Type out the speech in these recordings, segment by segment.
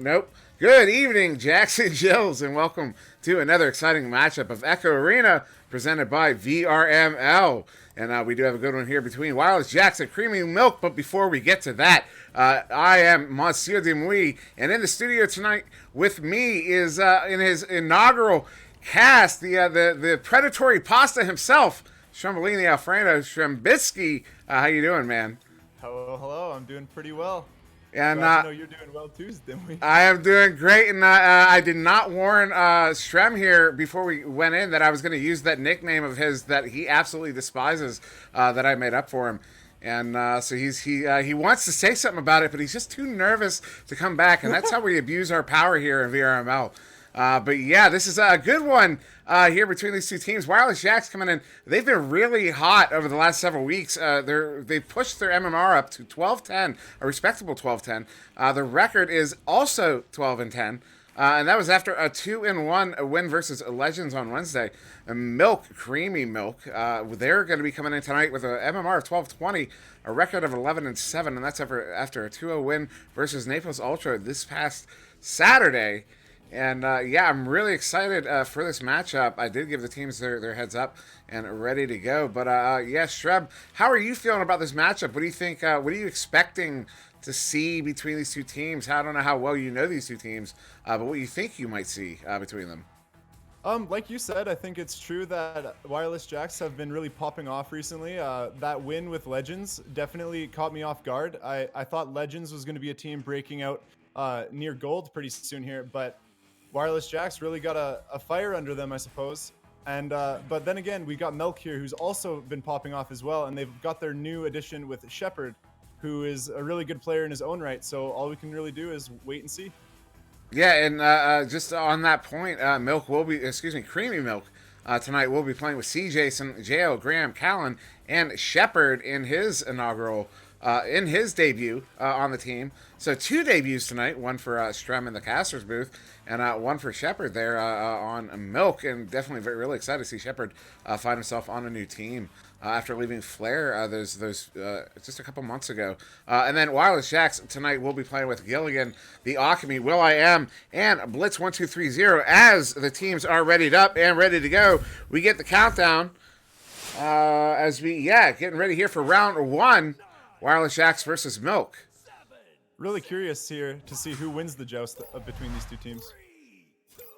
Nope. Good evening, Jackson Jills, and welcome to another exciting matchup of Echo Arena presented by VRML. And we do have a good one here between Wireless Jacks and Creamy Milk. But before we get to that, I am SirDimwi, and in the studio tonight with me is in his inaugural cast, the predatory pasta himself, Strembitsky Alfredo Strembitsky. How you doing, man? Hello, hello. I'm doing pretty well. And Glad to know you're doing well too, Dimwi. I am doing great, and I did not warn Strem here before we went in that I was going to use that nickname of his that he absolutely despises that I made up for him. And so he wants to say something about it, but he's just too nervous to come back, and that's how we abuse our power here in VRML. But yeah, this is a good one here between these two teams. Wireless Jacks coming in. They've been really hot over the last several weeks. They've pushed their MMR up to 12-10, a respectable 12-10. The record is also 12-10. And that was after a 2-1 win versus Legends on Wednesday. And Creemie Milk, they're going to be coming in tonight with an MMR of 12-20, a record of 11-7, and that's after a 2-0 win versus Naples Ultra this past Saturday. And yeah, I'm really excited for this matchup. I did give the teams their heads up and ready to go. But yeah, Shreb, how are you feeling about this matchup? What do you think? What are you expecting to see between these two teams? I don't know how well you know these two teams, but what you think you might see between them? Like you said, I think it's true that Wireless Jacks have been really popping off recently. That win with Legends definitely caught me off guard. I thought Legends was going to be a team breaking out near gold pretty soon here, but Wireless Jacks really got a fire under them, I suppose. And but then again, we got Milk here, who's also been popping off as well, and they've got their new addition with Shepard, who is a really good player in his own right. So all we can really do is wait and see. Yeah, and just on that point, Creamy Milk tonight will be playing with C. Jason, J.O. Graham, Callan, and Shepard in his debut on the team. So two debuts tonight, one for Strem in the caster's booth, and one for Shepard there on Milk. And definitely really excited to see Shepard find himself on a new team after leaving Flare those just a couple months ago. And then Wireless Jacks tonight will be playing with Gilligan, the Alchemy, Will I Am, and Blitz1230 as the teams are readied up and ready to go. We get the countdown getting ready here for round one. Wireless Jacks versus Milk. Really curious here to see who wins the joust between these two teams.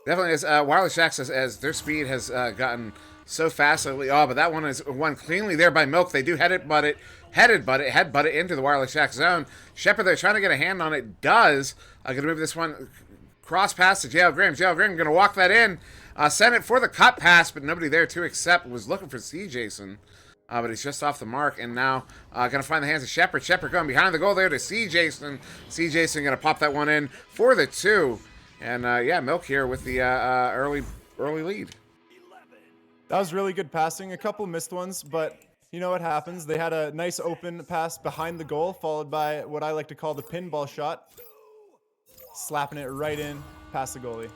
Definitely, as Wireless Jacks, as their speed has gotten so fast lately. Oh, but that one is won cleanly there by Milk. They do headbutt it into the Wireless Jacks zone. Shepard, they're trying to get a hand on it. Does going to move this one cross pass to J.L. Graham. J.L. Graham going to walk that in, send it for the cut pass, but nobody there to accept. Was looking for C. Jason. But he's just off the mark, and now going to find the hands of Shepard. Shepard going behind the goal there to C. Jason. C. Jason going to pop that one in for the two. And yeah, Milk here with the early lead. That was really good passing. A couple missed ones, but you know what happens. They had a nice open pass behind the goal, followed by what I like to call the pinball shot. Slapping it right in past the goalie.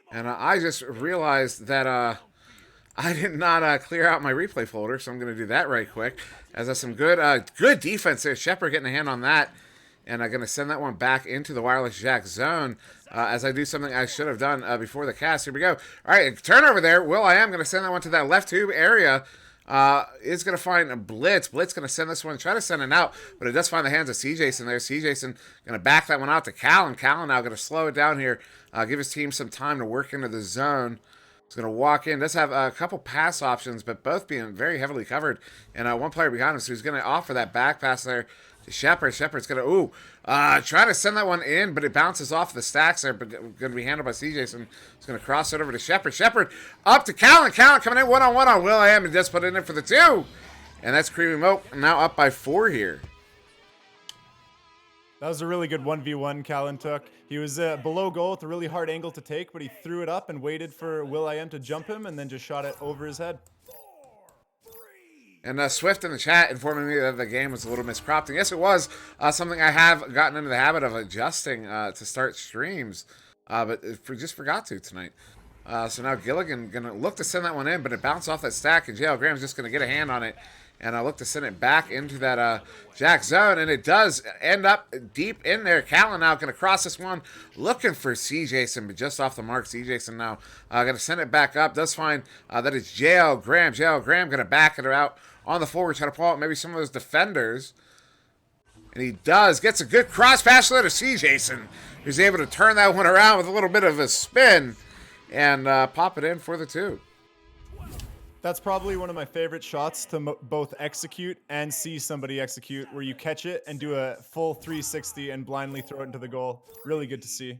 And I just realized that I did not clear out my replay folder, so I'm going to do that right quick. As that's some good defense there. Shepard getting a hand on that. And I'm going to send that one back into the Wireless Jack zone as I do something I should have done before the cast. Here we go. All right, turnover there. I am going to send that one to that left tube area. Is going to find a Blitz. Blitz going to send this one, try to send it out, but it does find the hands of C. Jason there. C. Jason going to back that one out to Callan. Callan now going to slow it down here, give his team some time to work into the zone. He's going to walk in. Does have a couple pass options, but both being very heavily covered. And one player behind him, so he's going to offer that back pass there to Shepard. Shepard's going to, try to send that one in, but it bounces off the stacks there, but going to be handled by C. Jason. He's going to cross it over to Shepard. Shepard up to Callan. Callan coming in one-on-one on Will I Am, and just put it in for the two. And that's Creamy Milk now up by 4 here. That was a really good 1v1 Callan took. He was below goal with a really hard angle to take, but he threw it up and waited for Will I Am to jump him and then just shot it over his head. And Swift in the chat informing me that the game was a little miscropped. And yes, it was something I have gotten into the habit of adjusting to start streams, but just forgot to tonight. So now Gilligan going to look to send that one in, but it bounced off that stack, and J.L. Graham's just going to get a hand on it And I look to send it back into that Jack zone, and it does end up deep in there. Callan now going to cross this one, looking for CJson, but just off the mark. CJson now going to send it back up. Does find that it's JL Graham. JL Graham going to back it out on the forward, try to pull out maybe some of those defenders. And he does. Gets a good cross pass there to CJson, who's able to turn that one around with a little bit of a spin and pop it in for the 2. That's probably one of my favorite shots to both execute and see somebody execute, where you catch it and do a full 360 and blindly throw it into the goal. Really good to see.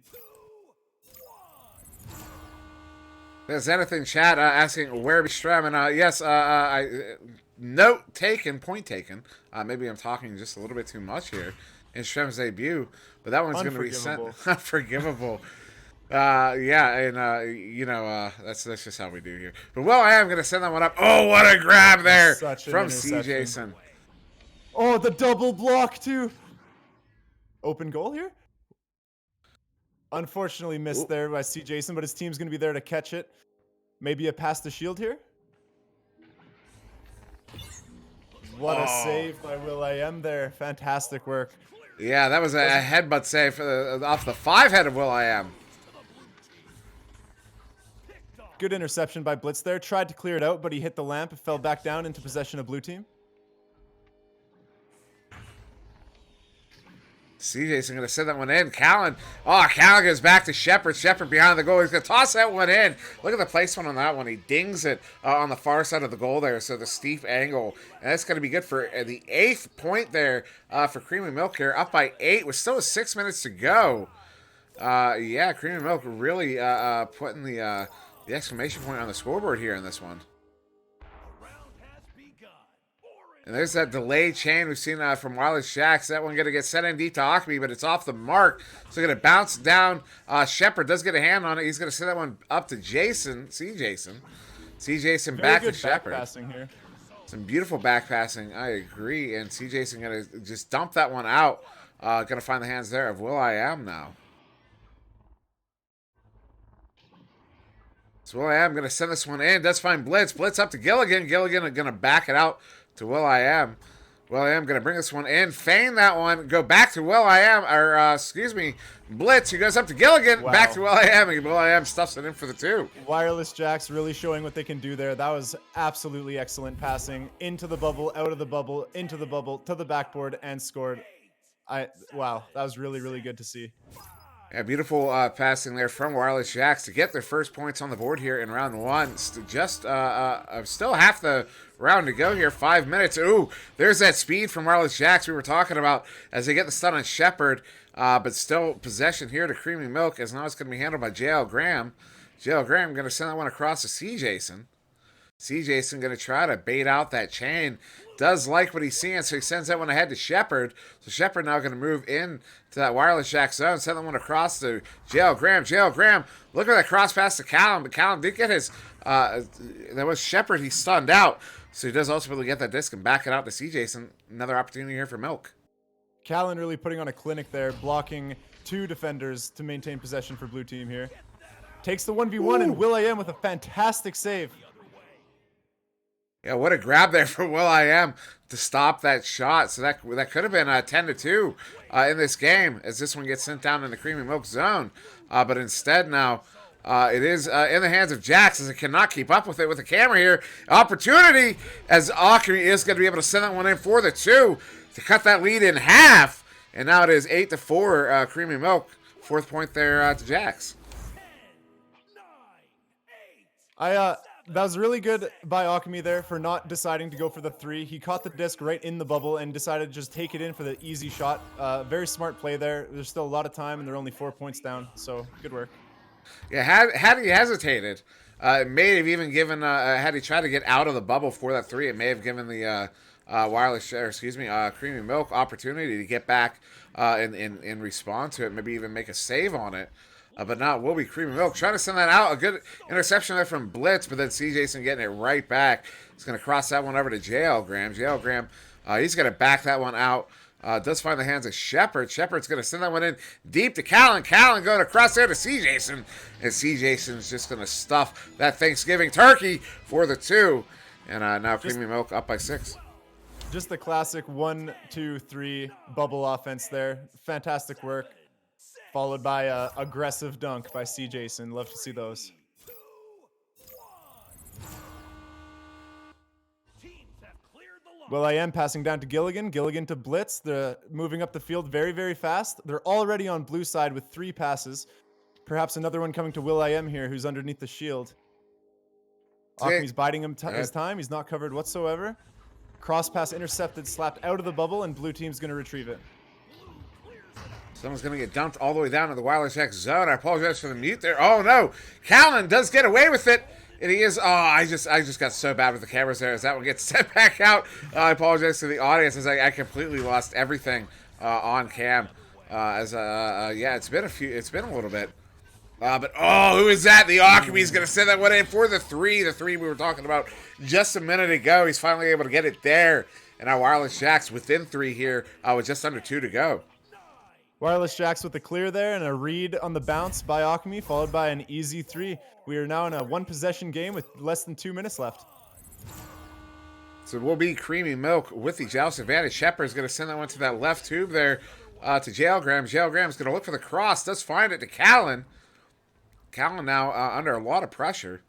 There's anything, chat, asking where be Strem, and yes, note taken, point taken. Maybe I'm talking just a little bit too much here in Strem's debut, but that one's going to be sent. Unforgivable. Yeah, and you know, that's just how we do here. But well, I am going to send that one up. Oh, what a grab there from CJson. Oh, the double block too. Open goal here. Unfortunately missed there by CJson, but his team's going to be there to catch it. Maybe a pass to Shield here. What a save by will.i.am there. Fantastic work. Yeah, that was a headbutt save off the 5-head of will.i.am. Good interception by Blitz there. Tried to clear it out, but he hit the lamp. It fell back down into possession of blue team. CJ's going to send that one in. Callan. Oh, Callan goes back to Shepard. Shepard behind the goal. He's going to toss that one in. Look at the placement on that one. He dings it on the far side of the goal there. So the steep angle. And that's going to be good for the 8th point there for Creamy Milk here. Up by 8 with still 6 minutes to go. Yeah, Creamy Milk really putting the exclamation point on the scoreboard here in this one. And there's that delayed chain we've seen from Wireless Jacks. That one going to get sent in deep to Akmi, but it's off the mark. So going to bounce down. Shepard does get a hand on it. He's going to send that one up to Jason. CJson back to Shepard. Passing here. Some beautiful back passing. I agree. And CJson going to just dump that one out. Going to find the hands there of will.i.am now. So will.i.am going to send this one in. Does find Blitz. Blitz up to Gilligan. Gilligan going to back it out to will.i.am. will.i.am going to bring this one in. Feign that one. Go back to will.i.am. Or, excuse me, Blitz. He goes up to Gilligan. Wow. Back to will.i.am. And will.i.am stuffs it in for the 2. Wireless Jacks really showing what they can do there. That was absolutely excellent passing. Into the bubble, out of the bubble, into the bubble, to the backboard, and scored. Wow, that was really, really good to see. Yeah, beautiful passing there from Wireless Jacks to get their first points on the board here in round 1. Just still half the round to go here. 5 minutes. Ooh, there's that speed from Wireless Jacks we were talking about as they get the stun on Shepard. But still possession here to Creamy Milk, as now it's going to be handled by JL Graham. JL Graham going to send that one across to CJson. CJson going to try to bait out that chain. Does like what he's seeing, so he sends that one ahead to Shepard. So Shepard now going to move in to that Wireless Jack zone. Send that one across to JL Graham. JL Graham, look at that cross pass to Callum. But Callum did get his, that was Shepard. He stunned out. So he does ultimately get that disc and back it out to CJson. Another opportunity here for Milk. Callan really putting on a clinic there, blocking 2 defenders to maintain possession for blue team here. Takes the 1v1 and will.i.am with a fantastic save. Yeah, what a grab there for will.i.am to stop that shot. So that could have been 10-2 in this game as this one gets sent down in the Creamy Milk zone. But instead now it is in the hands of Jax as it cannot keep up with it with the camera here. Opportunity as Akemi is going to be able to send that one in for the 2 to cut that lead in half. And now it is 8-4 Creamy Milk. 4th point there to Jax. That was really good by Akemi there for not deciding to go for the 3. He caught the disc right in the bubble and decided to just take it in for the easy shot. Very smart play there. There's still a lot of time and they're only 4 points down. So good work. Yeah, had he hesitated, it may have even given, had he tried to get out of the bubble for that 3, it may have given the Creamy Milk opportunity to get back and respond to it, maybe even make a save on it. But now will be Creamy Milk trying to send that out. A good interception there from Blitz, but then CJson getting it right back. He's going to cross that one over to JL Graham. JL Graham, he's going to back that one out. Does find the hands of Shepard. Shepard's going to send that one in deep to Callan. Callan going across there to CJson. And CJson's just going to stuff that Thanksgiving turkey for the 2. And now Creamy Milk up by 6. Just the classic 1, 2, 3 bubble offense there. Fantastic work. Followed by a aggressive dunk by C. Jason. Love to see those. will.i.am passing down to Gilligan. Gilligan to Blitz. They're moving up the field very, very fast. They're already on blue side with 3 passes. Perhaps another one coming to will.i.am here, who's underneath the shield. Akami's biding him his time. He's not covered whatsoever. Cross pass intercepted, slapped out of the bubble, and blue team's going to retrieve it. Someone's going to get dumped all the way down to the Wireless Jack zone. I apologize for the mute there. Oh, no. Callan does get away with it. And he is, I just got so bad with the cameras there as that one gets sent back out. I apologize to the audience as I completely lost everything on cam. Yeah, it's been a little bit. But, who is that? The Akami's going to send that one in for the 3. The 3 we were talking about just a minute ago. He's finally able to get it there. And our Wireless Jacks within 3 here with just under 2 to go. Wireless Jacks with the clear there and a read on the bounce by Akami, followed by an easy 3. We are now in a 1-possession game with less than 2 minutes left. So we'll be Creemie Milk with the Joust advantage. Shepard's going to send that one to that left tube there to Jailgram. Jailgram's going to look for the cross. Does find it to Callan. Callan now under a lot of pressure.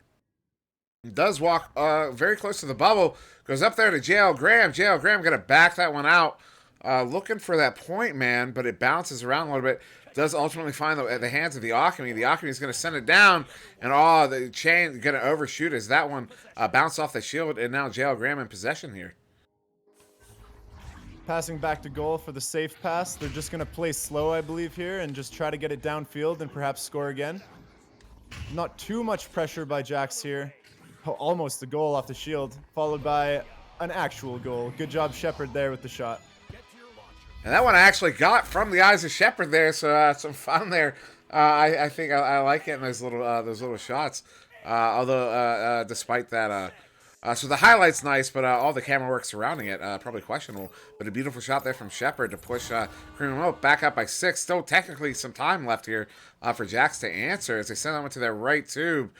Does walk very close to the bubble. Goes up there to Jailgram. Jailgram going to back that one out. Looking for that point man, but it bounces around a little bit. Does ultimately find the hands of the Akami. The Akami is going to send it down, and the chain going to overshoot as that one bounced off the shield, and now Jailgram in possession here. Passing back to goal for the safe pass. They're just going to play slow, I believe, here, and just try to get it downfield and perhaps score again. Not too much pressure by Jax here. Oh, almost a goal off the shield, followed by an actual goal. Good job, Shepard, there with the shot. And that one I actually got from the eyes of Shepard there, so some fun there. I think I like getting those little shots. Although despite that, so the highlight's nice, but all the camera work surrounding it probably questionable. But a beautiful shot there from Shepard to push Creemie Milk back up by 6. Still technically some time left here for Jax to answer as they send that one to their right tube.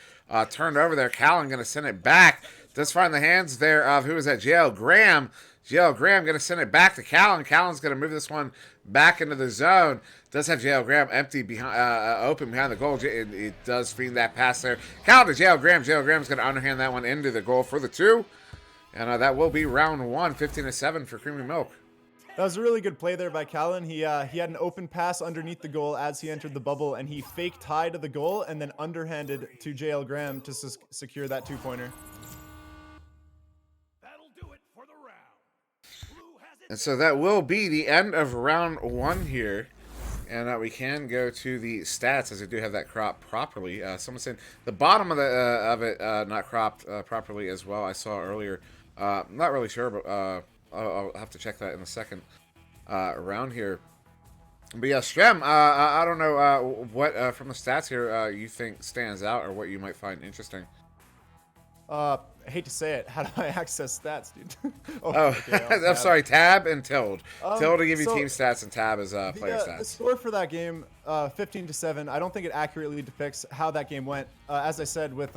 Turned over there. Callan going to send it back. Does find the hands there of who is that? Jailgram. Jailgram going to send it back to Callan. Callan's going to move this one back into the zone. Does have Jailgram empty behind, open behind the goal. It does feed that pass there. Callan to Jailgram. Jailgram's going to underhand that one into the goal for the 2. And that will be round 1, 15-7 for Creemie Milk. That was a really good play there by Callan. He had an open pass underneath the goal as he entered the bubble, and he faked high to the goal and then underhanded to Jailgram to secure that 2-pointer. And so that will be the end of round 1 here. And we can go to the stats as I do have that cropped properly. Someone said the bottom of it not cropped properly as well. I saw earlier. Not really sure, but I'll have to check that in a second round here. But yeah, Strem, I don't know what from the stats here you think stands out or what you might find interesting. I hate to say it. How do I access stats, dude? Okay, I'm sorry. Tab and Tilde. Tilde to give you team stats and Tab is player stats. The score for that game, 15-7. I don't think it accurately depicts how that game went. As I said, with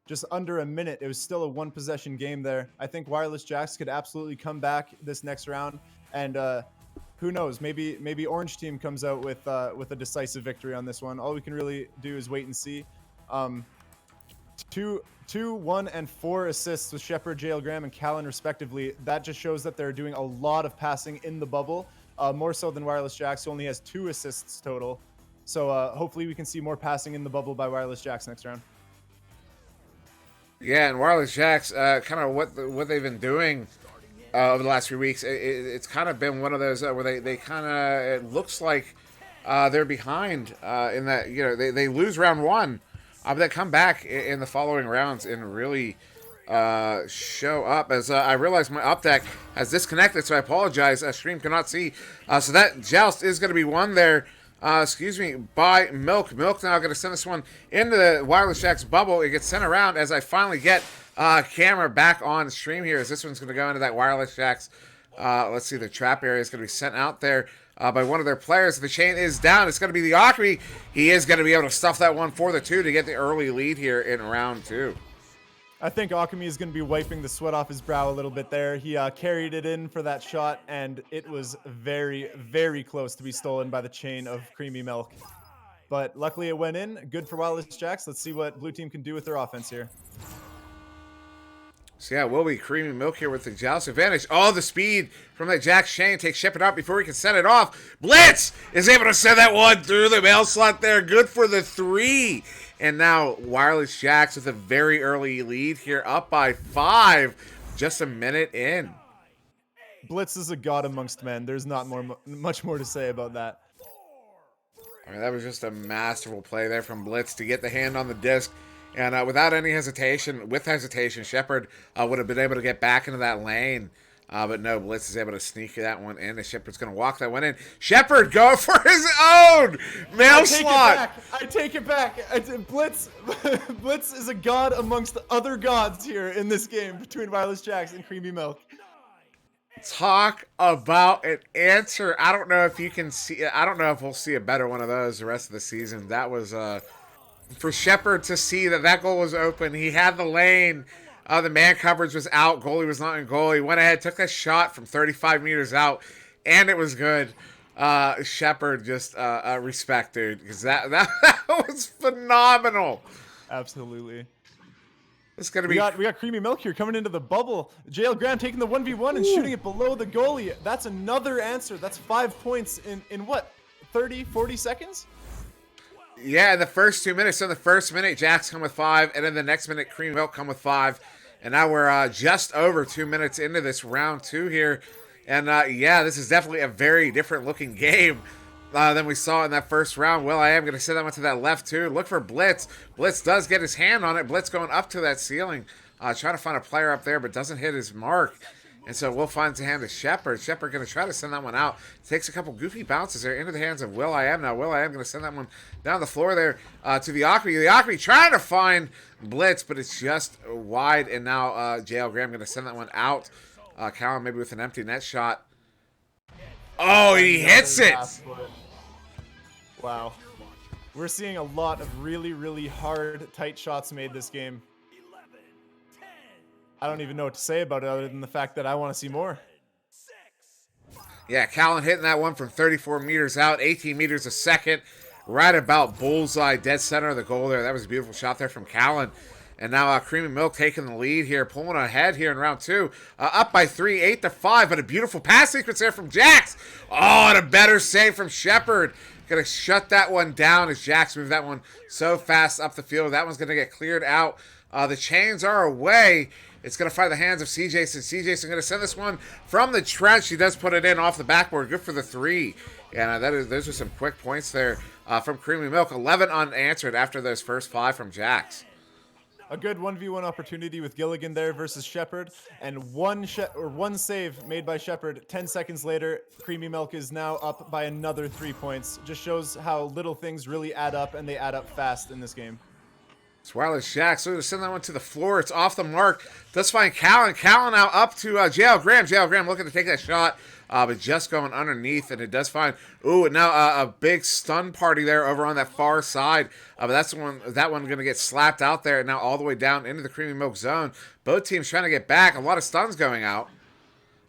just under a minute, it was still a 1-possession game there. I think Wireless Jacks could absolutely come back this next round, and who knows? Maybe Orange Team comes out with a decisive victory on this one. All we can really do is wait and see. 2, 1, and 4 assists with Shepard, Jailgram, and Callan respectively. That just shows that they're doing a lot of passing in the bubble, more so than Wireless Jacks, who only has 2 assists total. So hopefully we can see more passing in the bubble by Wireless Jacks next round. Yeah, and Wireless Jacks, kind of what they've been doing over the last few weeks, it's kind of been one of those where they kind of, it looks like they're behind in that, they lose round 1. But they come back in the following rounds and really show up. As I realize my up deck has disconnected, so I apologize. Stream cannot see. So that joust is going to be won there, by Milk. Milk now going to send this one into the Wireless Jacks bubble. It gets sent around as I finally get camera back on stream here. As this one's going to go into that Wireless Jacks. Let's see, the trap area is going to be sent out there. By one of their players. The chain is down. It's going to be the Akami. He is going to be able to stuff that one for the 2 to get the early lead here in round 2. I think Akami is going to be wiping the sweat off his brow a little bit there. He carried it in for that shot, and it was very, very close to be stolen by the chain of creamy milk. But luckily it went in. Good for Wireless Jacks. Let's see what blue team can do with their offense here. So yeah, will be creamy milk here with the joust advantage. Oh, the speed from that Jax chain takes Shepard out before he can set it off. Blitz is able to send that one through the mail slot there. Good for the 3. And now Wireless Jacks with a very early lead here, up by 5, just a minute in. Blitz is a god amongst men. There's not much more to say about that. I mean, that was just a masterful play there from Blitz to get the hand on the disc. And without any hesitation, Shepard would have been able to get back into that lane. But no, Blitz is able to sneak that one in. And Shepard's going to walk that one in. Shepard going for his own mail slot. I take it back. Blitz is a god amongst other gods here in this game between Wireless Jacks and Creamy Milk. Talk about an answer. I don't know if you can see. I don't know if we'll see a better one of those the rest of the season. That was for Shepard to see that goal was open. He had the lane. The man coverage was out. Goalie was not in goal. He went ahead, took that shot from 35 meters out, and it was good. Shepard just respect, dude, because that was phenomenal. Absolutely. It's gonna be. We got Creamy Milk here coming into the bubble. JL Graham taking the 1v1 and shooting it below the goalie. That's another answer. That's 5 points in what, 30, 40 seconds? Yeah, in the first 2 minutes. So in the first minute, Jax come with 5, and then the next minute, Creamy Milk come with 5. And now we're just over 2 minutes into this round 2 here. And yeah, this is definitely a very different looking game than we saw in that first round. Well, I am going to send that one to that left too. Look for Blitz. Blitz does get his hand on it. Blitz going up to that ceiling. Trying to find a player up there, but doesn't hit his mark. And so Will finds the hand of Shepard. Shepard going to try to send that one out. Takes a couple goofy bounces there into the hands of Will I Am. Now Will I Am going to send that one down the floor there to the Akami. The Akami trying to find Blitz, but it's just wide. And now JL Graham going to send that one out. Callum maybe with an empty net shot. Oh, he hits it! Wow. We're seeing a lot of really, really hard, tight shots made this game. I don't even know what to say about it other than the fact that I want to see more. Yeah, Callan hitting that one from 34 meters out, 18 meters a second, right about bullseye, dead center of the goal there. That was a beautiful shot there from Callan. And now Creamy Milk taking the lead here, pulling ahead here in round 2. Up by 3, 8-5, but a beautiful pass sequence there from Jax. Oh, and a better save from Shepard. Gonna shut that one down as Jax moved that one so fast up the field. That one's gonna get cleared out. The chains are away. It's going to find the hands of CJson. CJson going to send this one from the trench. He does put it in off the backboard. Good for the 3. And those are some quick points there from Creamy Milk. 11 unanswered after those first 5 from Jax. A good 1v1 opportunity with Gilligan there versus Shepard. And one save made by Shepard. 10 seconds later, Creamy Milk is now up by another 3 points. Just shows how little things really add up, and they add up fast in this game. It's Wireless Jack. So to send that one to the floor. It's off the mark. Does find Callan. Callan now up to JL Graham. JL Graham looking to take that shot, but just going underneath, and it does find. Ooh, and now a big stun party there over on that far side. But that's the one. That one going to get slapped out there, and now all the way down into the Creamy Milk zone. Both teams trying to get back. A lot of stuns going out.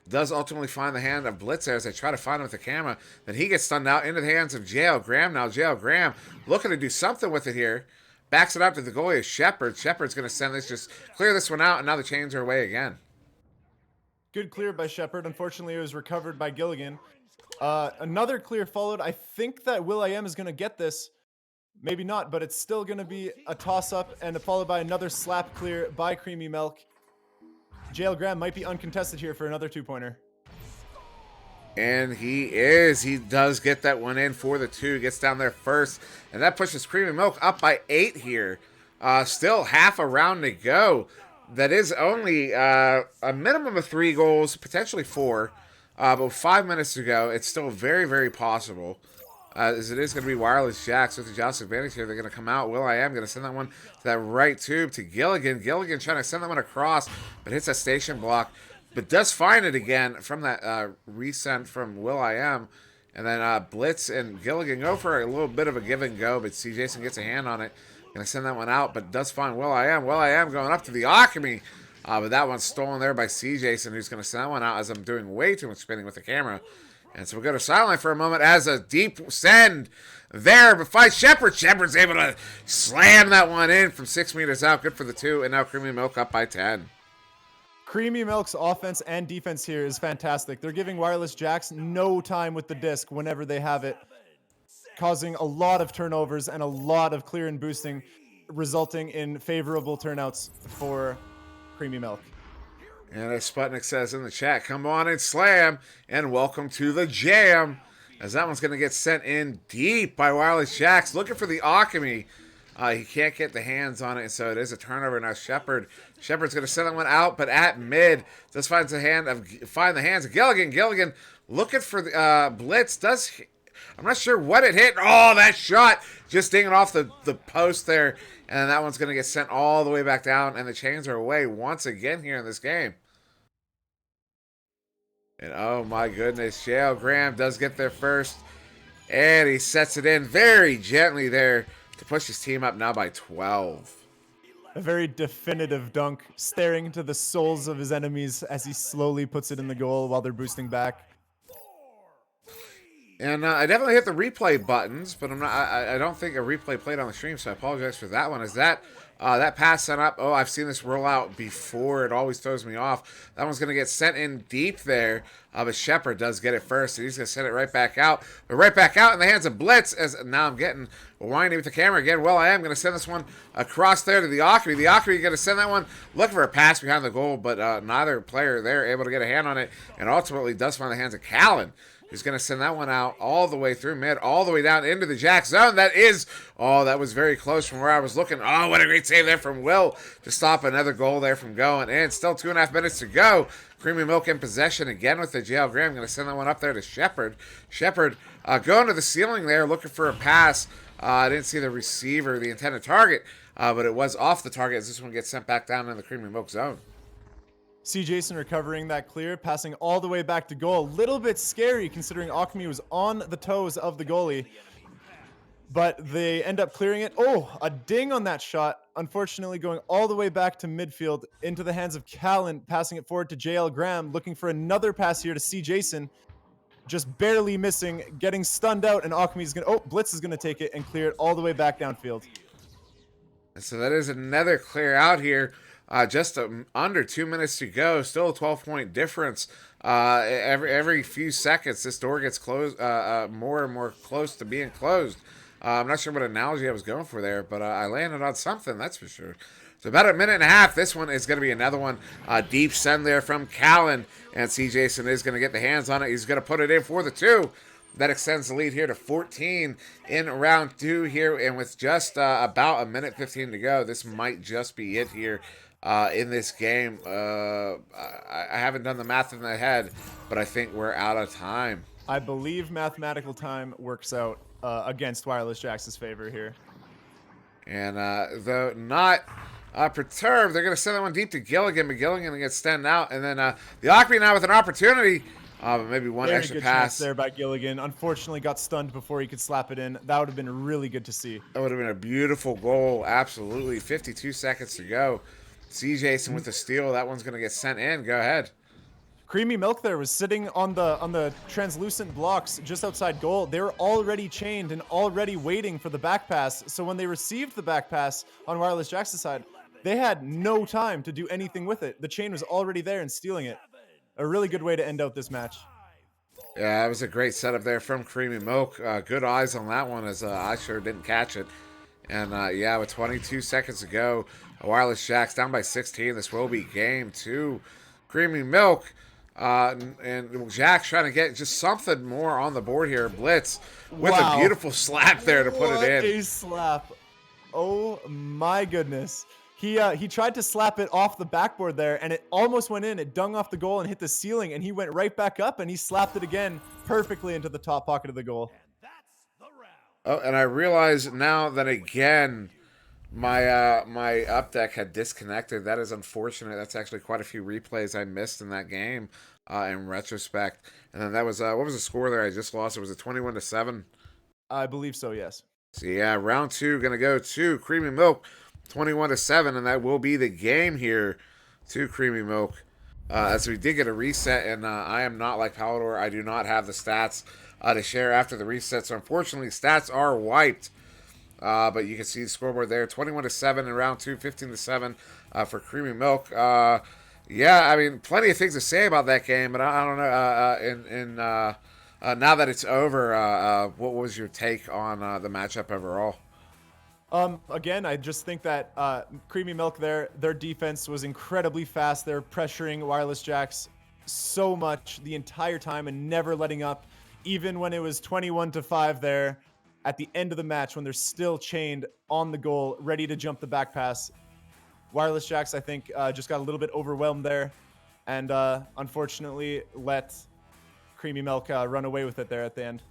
Does ultimately find the hand of Blitz there as they try to find him with the camera. Then he gets stunned out into the hands of JL Graham. Now JL Graham looking to do something with it here. Backs it up to the goalie of Shepard. Shepard's going to send this, just clear this one out, and now the chains are away again. Good clear by Shepard. Unfortunately, it was recovered by Gilligan. Another clear followed. I think that will.i.am is going to get this. Maybe not, but it's still going to be a toss-up, and followed by another slap clear by Creamy Milk. JL Graham might be uncontested here for another 2-pointer. And he is. He does get that one in for the 2. Gets down there first. And that pushes Creamy Milk up by 8 here. Still half a round to go. That is only a minimum of 3 goals, potentially 4. But 5 minutes to go, it's still very, very possible. As it is going to be Wireless Jacks with the joust advantage here. They're going to come out. will.i.am going to send that one to that right tube to Gilligan. Gilligan trying to send that one across, but hits that station block. But does find it again from that resend from will.i.am. And then Blitz and Gilligan go for a little bit of a give and go, but CJson gets a hand on it. Gonna send that one out, but does find will.i.am. will.i.am going up to the Alchemy. But that one's stolen there by CJason, who's going to send that one out as I'm doing way too much spinning with the camera. And so we'll go to sideline for a moment as a deep send there, but finds Shepard. Shepard's able to slam that one in from 6 meters out. Good for the 2, and now Creemie Milk up by 10. Creemie Milk's offense and defense here is fantastic. They're giving Wireless Jacks no time with the disc whenever they have it, causing a lot of turnovers and a lot of clear and boosting, resulting in favorable turnouts for Creemie Milk. And as Sputnik says in the chat, come on and slam, and welcome to the jam. As that one's going to get sent in deep by Wireless Jacks, looking for the Alchemy. He can't get the hands on it, so it is a turnover now. Shepard's going to send that one out, but at mid, does find the hands of Gilligan. Gilligan looking for the blitz. I'm not sure what it hit. Oh, that shot just dinging off the post there. And that one's going to get sent all the way back down. And the chains are away once again here in this game. And oh my goodness, JL Graham does get there first. And he sets it in very gently there to push his team up now by 12. A very definitive dunk, staring into the souls of his enemies as he slowly puts it in the goal while they're boosting back. And I definitely hit the replay buttons, but I don't think a replay played on the stream, so I apologize for that one. Is that pass sent up? Oh, I've seen this roll out before. It always throws me off. That one's going to get sent in deep there. But Shepard does get it first, and he's going to send it right back out. But right back out in the hands of Blitz, as now I'm getting whiny with the camera again. Well, I am going to send this one across there to the Alchemy. The Alchemy going to send that one, looking for a pass behind the goal, but neither player there able to get a hand on it, and ultimately does find the hands of Callan, who's going to send that one out all the way through mid, all the way down into the Jack zone. That was very close from where I was looking. Oh, what a great save there from Will to stop another goal there from going. And still 2.5 minutes to go. Creemie Milk in possession again with the JL Graham. Going to send that one up there to Shepard. Shepard going to the ceiling there, looking for a pass. I didn't see the receiver, the intended target, but it was off the target as this one gets sent back down in the Creemie Milk zone. CJason recovering that clear, passing all the way back to goal. A little bit scary considering Alchemy was on the toes of the goalie. But they end up clearing it. Oh, a ding on that shot. Unfortunately, going all the way back to midfield into the hands of Callan, passing it forward to JL Graham, looking for another pass here to CJason. Just barely missing, getting stunned out, and Alchemy's going to... Oh, Blitz is going to take it and clear it all the way back downfield. So that is another clear out here. Just under 2 minutes to go. Still a 12-point difference. Every few seconds, this door gets closed, more and more close to being closed. I'm not sure what analogy I was going for there, but I landed on something, that's for sure. So about a minute and a half. This one is going to be another one. Deep send there from Callan, and CJason is going to get the hands on it. He's going to put it in for the 2. That extends the lead here to 14 in round 2 here, and with just about a minute 15 to go, this might just be it here. In this game. I haven't done the math in my head, but I think we're out of time. I believe mathematical time works out against Wireless Jacks' favor here. And though not perturbed, they're going to send that one deep to Gilligan, but Gilligan gets stand out. And then the Alchemy now with an opportunity, but maybe one Very extra good pass. chance there by Gilligan. Unfortunately got stunned before he could slap it in. That would have been really good to see. That would have been a beautiful goal, absolutely. 52 seconds to go. CJason with the steal. That one's going to get sent in. Go ahead. Creemie Milk there was sitting on the translucent blocks just outside goal. They were already chained and already waiting for the back pass. So when they received the back pass on Wireless Jacks' side, they had no time to do anything with it. The chain was already there and stealing it. A really good way to end out this match. Yeah, that was a great setup there from Creemie Milk. Good eyes on that one as I sure didn't catch it. And yeah, with 22 seconds to go, Wireless Jacks down by 16. This will be game 2. Creemie Milk and Jack's trying to get just something more on the board here. Blitz with a beautiful slap there to put it in. What a slap. Oh my goodness. He tried to slap it off the backboard there, and it almost went in. It dung off the goal and hit the ceiling, and he went right back up, and he slapped it again perfectly into the top pocket of the goal. Oh, and I realize now that again, my up deck had disconnected. That is unfortunate. That's actually quite a few replays I missed in that game in retrospect. And then that was what was the score there? I just lost. It was a 21-7. I believe so, yes. So yeah, round two gonna go to Creamy Milk, 21-7, and that will be the game here to Creamy Milk. As we did get a reset, and I am not like Palador. I do not have the stats to share after the reset, so unfortunately, stats are wiped. But you can see the scoreboard there, 21-7 in round two, 15-7 for Creamy Milk. Yeah, I mean, plenty of things to say about that game, but I don't know. Now that it's over, what was your take on the matchup overall? Again, I just think that Creamy Milk their defense was incredibly fast. They're pressuring Wireless Jacks so much the entire time and never letting up, even when it was 21-5 there at the end of the match when they're still chained on the goal, ready to jump the back pass. Wireless Jacks, I think, just got a little bit overwhelmed there and unfortunately let Creamy Milk run away with it there at the end.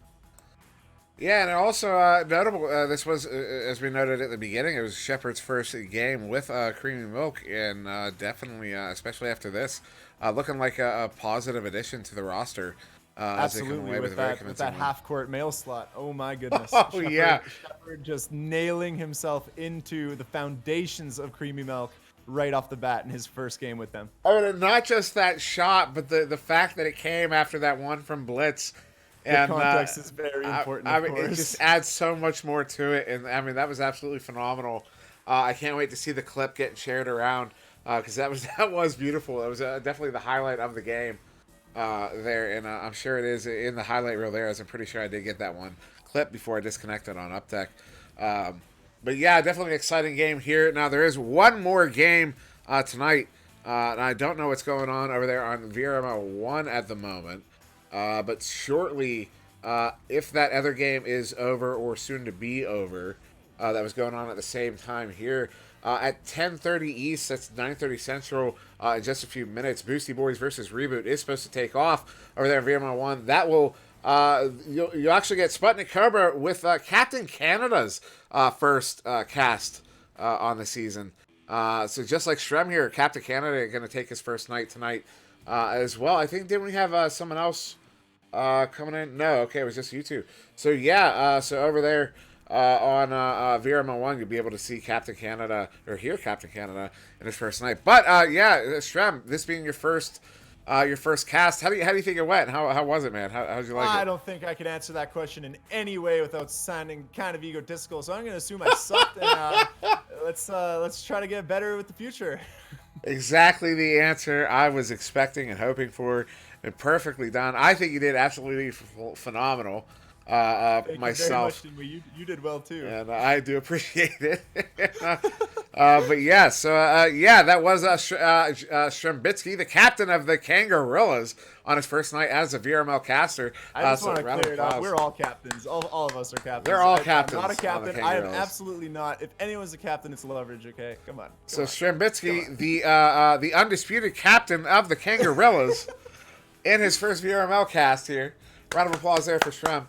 Yeah, and also notable, this was, as we noted at the beginning, it was Shepard's first game with Creamy Milk, and definitely, especially after this, looking like a positive addition to the roster. Absolutely, with that half-court mail slot. Oh my goodness. Oh, yeah. Shepard just nailing himself into the foundations of Creamy Milk right off the bat in his first game with them. I mean, not just that shot, but the fact that it came after that one from Blitz. And the context is very important. I mean, it just adds so much more to it, and I mean that was absolutely phenomenal. I can't wait to see the clip getting shared around because that was beautiful. It was definitely the highlight of the game there, and I'm sure it is in the highlight reel there. As I'm pretty sure I did get that one clip before I disconnected on Uptech. But yeah, definitely an exciting game here. Now there is one more game tonight, and I don't know what's going on over there on VRML 1 at the moment. But shortly, if that other game is over or soon to be over, that was going on at the same time here, at 10:30 East, that's 9:30 Central, in just a few minutes, Boosty Boys versus Reboot is supposed to take off over there in VRML 1. That will, you'll actually get Sputnik Cobra with Captain Canada's first cast on the season. So just like Strem here, Captain Canada going to take his first night tonight as well. I think, didn't we have someone else coming in? No, okay, it was just you two. So yeah, so over there on VRML 1, you'll be able to see Captain Canada, or hear Captain Canada in his first night. But yeah, Strem, this being your first cast, how do you think it went? How was it, man? How'd you like it? I don't think I could answer that question in any way without sounding kind of egotistical. So I'm going to assume I sucked, and let's try to get better with the future. Exactly the answer I was expecting and hoping for, and perfectly done. I think you did absolutely phenomenal. Thank myself, you very much, you did well too, and I do appreciate it. But yeah, so yeah, that was Strembitsky, the captain of the Kangarillas, on his first night as a VRML caster. I just want to clear it up. We're all captains. All of us are captains. They're all captains. I'm not a captain. I am absolutely not. If anyone's a captain, it's Leverage. Okay, come on. So Strembitsky, the undisputed captain of the Kangarillas, in his first VRML cast here. Round of applause there for Strem.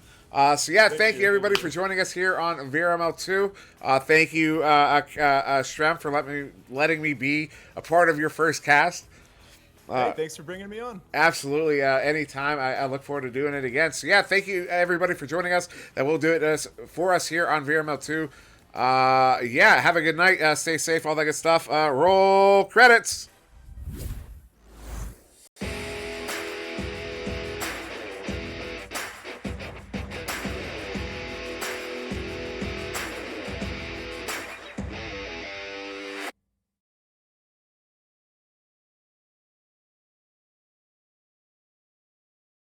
So yeah, thank you everybody for joining us here on VRML 2. Thank you, Strem, for letting me be a part of your first cast. Hey, thanks for bringing me on. Absolutely, anytime. I look forward to doing it again. So yeah, thank you everybody for joining us. That will do it for us here on VRML 2. Yeah, have a good night. Stay safe, all that good stuff. Roll credits.